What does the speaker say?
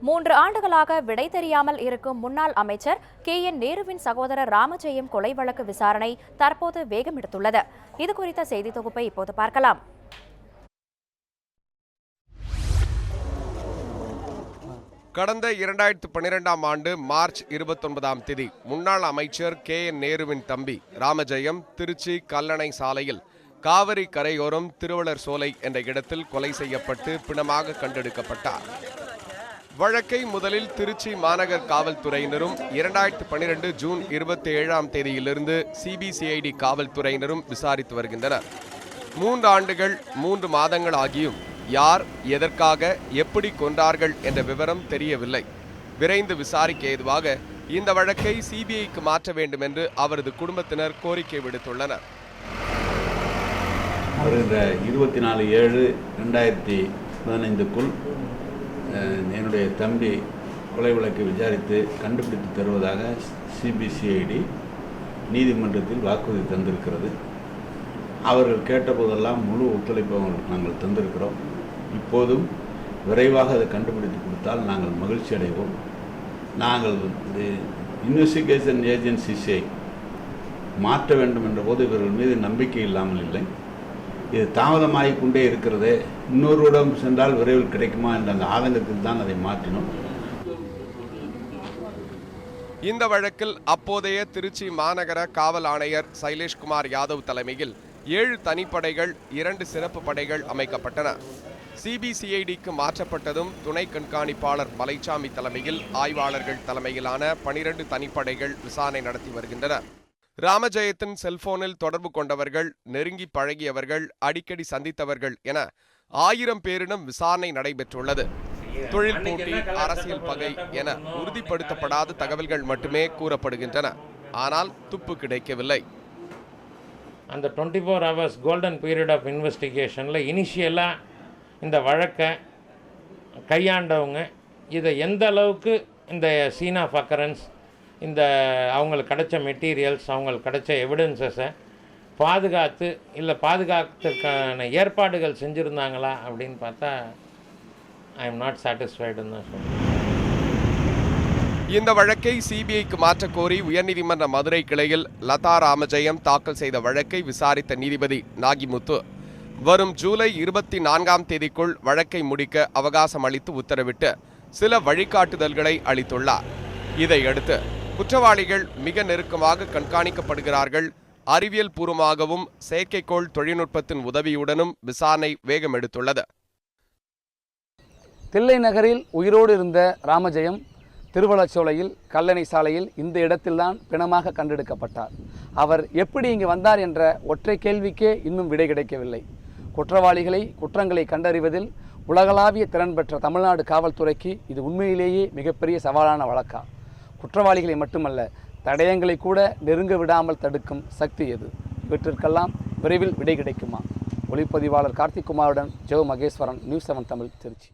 3 ஆண்டுகளாக விடை தெரியாமல் இருக்கும் முன்னாள் அமைச்சர் KN நேருவின் சகோதரர் ராமஜெயம் கொலை வழக்கு விசாரணை தற்போது வேகம் எடுத்துள்ளது. இதுகுறித்த செய்தி தொகுப்பை இப்போது பார்க்கலாம். கடந்த 2012ஆம் ஆண்டு மார்ச் 29ஆம் தேதி முன்னாள் அமைச்சர் KN நேருவின் தம்பி ராமஜெயம் திருச்சி கல்லணை சாலையில் காவிரி கரையோரம் திருவள்ளர் சோலை என்ற இடத்தில் கொலை செய்யப்பட்டு பிணமாக கண்டெடுக்கப்பட்டார். வழக்கை முதலில் திருச்சி மாநகர் காவல்துறையினரும் 2012 ஜூன் 27ஆம் தேதியிலிருந்து CBCID காவல்துறையினரும் விசாரித்து வருகின்றனர். 3 ஆண்டுகள் 3 மாதங்கள் ஆகியும் யார் எதற்காக எப்படி கொன்றார்கள் என்ற விவரம் தெரியவில்லை. விரைந்து விசாரிக்க ஏதுவாக இந்த வழக்கை CBIக்கு மாற்ற வேண்டும் என்று அவரது குடும்பத்தினர் கோரிக்கை விடுத்துள்ளனர். வருகின்ற 24/7/2015க்குள் என்னுடைய தம்பி கொலை வழக்கை விசாரித்து கண்டுபிடித்து தருவதாக CBCID நீதிமன்றத்தில் வாக்குறுதி தந்திருக்கிறது. அவர்கள் கேட்டபோதெல்லாம் முழு ஒத்துழைப்பு நாங்கள் தந்திருக்கிறோம். இப்போதும் விரைவாக அதை கண்டுபிடித்து கொடுத்தால் நாங்கள் மகிழ்ச்சி அடைவோம். நாங்கள் இன்வெஸ்டிகேஷன் ஏஜென்சிஸை மாற்ற வேண்டும் என்ற போது இவர்கள் மீது நம்பிக்கை இல்லாமல் இல்லை. இது தாமதமாகிக் கொண்டே இருக்கிறது, இன்னொருடம் சென்றால் விரைவில் கிடைக்குமா என்ற அந்த ஆதங்கத்தில் தான் அதை மாற்றினோம். இந்த வழக்கில் அப்போதைய திருச்சி மாநகர காவல் ஆணையர் சைலேஷ்குமார் யாதவ் தலைமையில் 7 தனிப்படைகள் 2 சிறப்பு படைகள் அமைக்கப்பட்டன. CBCIDக்கு மாற்றப்பட்டதும் துணை கண்காணிப்பாளர் மலைச்சாமி தலைமையில் ஆய்வாளர்கள் தலைமையிலான 12 தனிப்படைகள் விசாரணை நடத்தி வருகின்றனர். ராமஜெயத்தின் செல்போனில் தொடர்பு கொண்டவர்கள், நெருங்கி பழகியவர்கள், அடிக்கடி சந்தித்தவர்கள் என 1000 பேரிடம் விசாரணை நடைபெற்றுள்ளது. தொழில் போட்டி, அரசியல் பகை என உறுதிப்படுத்தப்படாத தகவல்கள் மட்டுமே கூறப்படுகின்றன. ஆனால் துப்பு கிடைக்கவில்லை. அந்த 24 hours கோல்டன் பீரியட் ஆஃப் இன்வெஸ்டிகேஷனில் இனிஷியலாக இந்த வழக்கை கையாண்டவங்க இதை எந்த அளவுக்கு இந்த சீன் ஆஃப் அக்கரன்ஸ், இந்த அவங்களுக்கு கிடைச்ச மெட்டீரியல்ஸ், அவங்களுக்கு கிடைச்ச எவிடன்சஸை பாதுகாத்து இல்லை பாதுகாத்துக்கான ஏற்பாடுகள் செஞ்சுருந்தாங்களா அப்படின்னு பார்த்தா ஐ எம் நாட் சாட்டிஸ்ஃபைடுன்னு தான் சொல்லுவேன். இந்த வழக்கை CBIக்கு மாற்ற கோரி உயர்நீதிமன்ற மதுரை கிளையில் லதா ராமஜெயம் தாக்கல் செய்த வழக்கை விசாரித்த நீதிபதி நாகிமுத்து வரும் ஜூலை 24ஆம் தேதிக்குள் வழக்கை முடிக்க அவகாசம் அளித்து உத்தரவிட்டு சில வழிகாட்டுதல்களை அளித்துள்ளார். இதையடுத்து குற்றவாளிகள் மிக நெருக்கமாக கண்காணிக்கப்படுகிறார்கள். அறிவியல் பூர்வமாகவும் செயற்கைக்கோள் தொழில்நுட்பத்தின் உதவியுடனும் விசாரணை வேகம் எடுத்துள்ளது. தில்லை நகரில் உயிரோடு இருந்த ராமஜெயம் திருவள்ளச்சோலையில் கல்லணை சாலையில் இந்த இடத்தில்தான் பிணமாக கண்டெடுக்கப்பட்டார். அவர் எப்படி இங்கு வந்தார் என்ற ஒற்றை கேள்விக்கே இன்னும் விடை கிடைக்கவில்லை. குற்றங்களை கண்டறிவதில் உலகளாவிய திறன் பெற்ற தமிழ்நாடு காவல்துறைக்கு இது உண்மையிலேயே மிகப்பெரிய சவாலான வழக்கா? குற்றவாளிகளை மட்டுமல்ல, தடயங்களை கூட நெருங்க விடாமல் தடுக்கும் சக்தி எது? இவற்றிற்கெல்லாம் விரைவில் விடை கிடைக்குமா? ஒளிப்பதிவாளர் கார்த்திக் குமாருடன் ஜோ மகேஸ்வரன், நியூஸ் 7 தமிழ், திருச்சி.